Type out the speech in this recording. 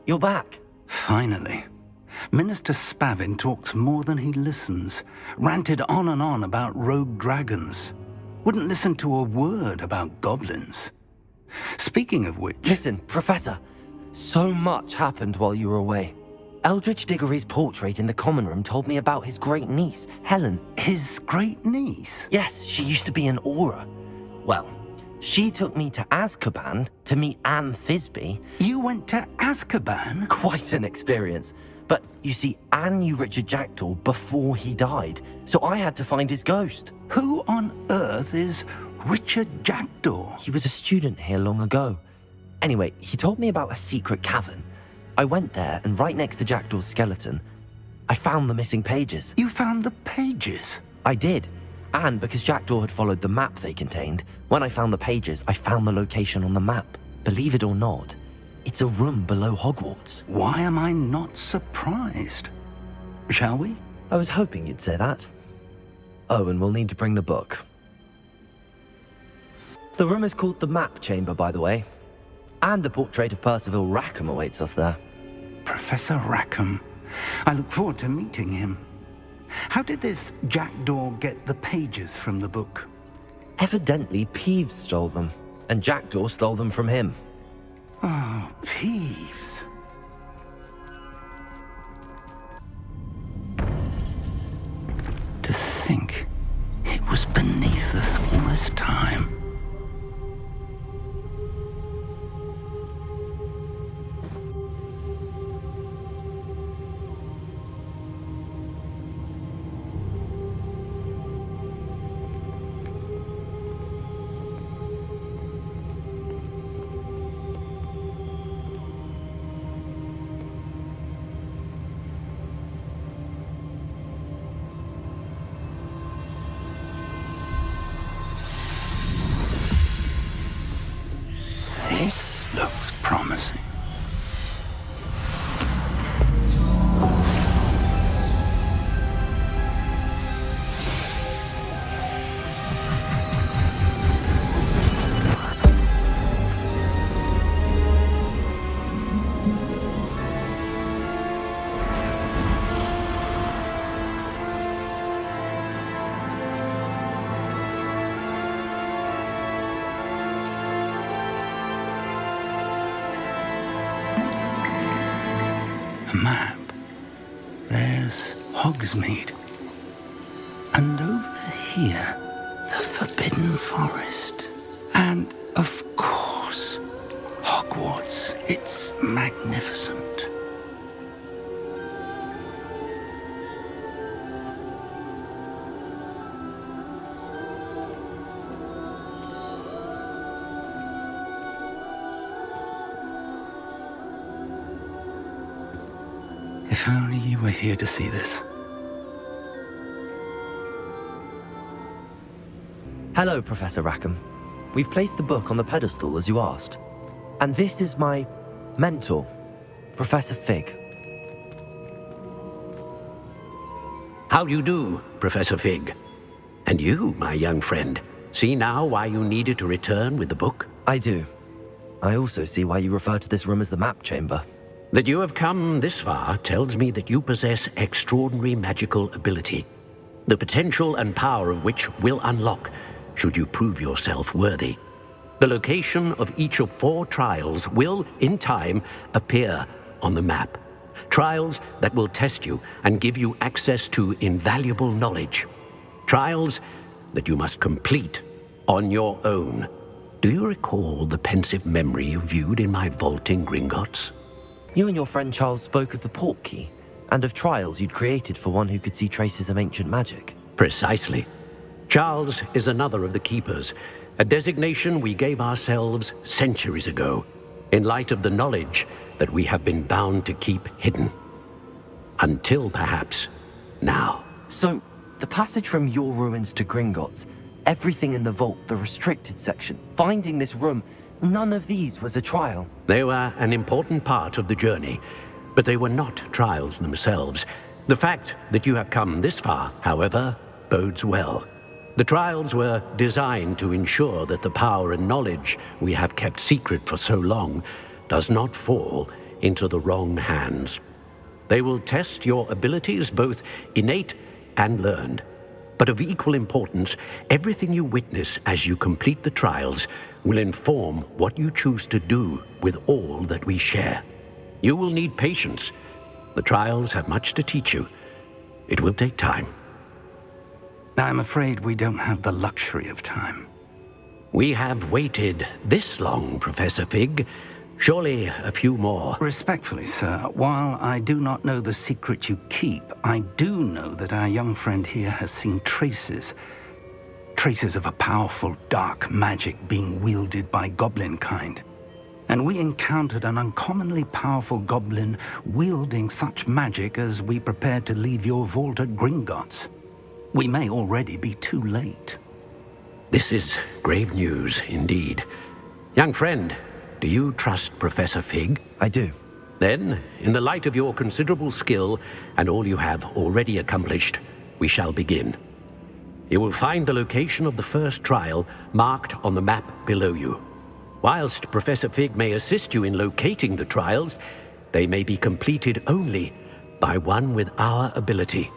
you're back. Finally. Minister Spavin talks more than he listens. Ranted on and on about rogue dragons. Wouldn't listen to a word about goblins. Speaking of which... Listen, Professor, so much happened while you were away. Eldridge Diggory's portrait in the common room told me about his great niece, Helen. His great niece? Yes, she used to be an Auror. Well, she took me to Azkaban to meet Anne Thisbe. You went to Azkaban? Quite an experience. But you see, Anne knew Richard Jackdaw before he died, so I had to find his ghost. Who on earth is Richard Jackdaw? He was a student here long ago. Anyway, he told me about a secret cavern. I went there, and right next to Jackdaw's skeleton, I found the missing pages. You found the pages? I did. And because Jackdaw had followed the map they contained, when I found the pages, I found the location on the map. Believe it or not, it's a room below Hogwarts. Why am I not surprised? Shall we? I was hoping you'd say that. Oh, and we'll need to bring the book. The room is called the Map Chamber, by the way. And a portrait of Percival Rackham awaits us there. Professor Rackham. I look forward to meeting him. How did this Jackdaw get the pages from the book? Evidently, Peeves stole them, and Jackdaw stole them from him. Oh, Peeves. To think it was beneath us all this time. This looks promising. A map. There's Hogsmeade. And over here, the Forbidden Forest. And, of course, Hogwarts. It's magnificent. If only you were here to see this. Hello, Professor Rackham. We've placed the book on the pedestal, as you asked. And this is my mentor, Professor Fig. How do you do, Professor Fig? And you, my young friend, see now why you needed to return with the book? I do. I also see why you refer to this room as the Map Chamber. That you have come this far tells me that you possess extraordinary magical ability, the potential and power of which will unlock should you prove yourself worthy. The location of each of 4 trials will, in time, appear on the map. Trials that will test you and give you access to invaluable knowledge. Trials that you must complete on your own. Do you recall the pensive memory you viewed in my vault in Gringotts? You and your friend Charles spoke of the Portkey, and of trials you'd created for one who could see traces of ancient magic. Precisely. Charles is another of the Keepers, a designation we gave ourselves centuries ago, in light of the knowledge that we have been bound to keep hidden. Until perhaps now. So, the passage from your ruins to Gringotts, everything in the vault, the restricted section, finding this room, none of these was a trial. They were an important part of the journey, but they were not trials themselves. The fact that you have come this far, however, bodes well. The trials were designed to ensure that the power and knowledge we have kept secret for so long does not fall into the wrong hands. They will test your abilities, both innate and learned. But of equal importance, everything you witness as you complete the trials will inform what you choose to do with all that we share. You will need patience. The trials have much to teach you. It will take time. I'm afraid we don't have the luxury of time. We have waited this long, Professor Fig. Surely a few more. Respectfully, sir, while I do not know the secret you keep, I do know that our young friend here has seen traces of a powerful dark magic being wielded by goblin kind. And we encountered an uncommonly powerful goblin wielding such magic as we prepared to leave your vault at Gringotts. We may already be too late. This is grave news indeed. Young friend, do you trust Professor Fig? I do. Then, in the light of your considerable skill and all you have already accomplished, we shall begin. You will find the location of the first trial marked on the map below you. Whilst Professor Fig may assist you in locating the trials, they may be completed only by one with our ability.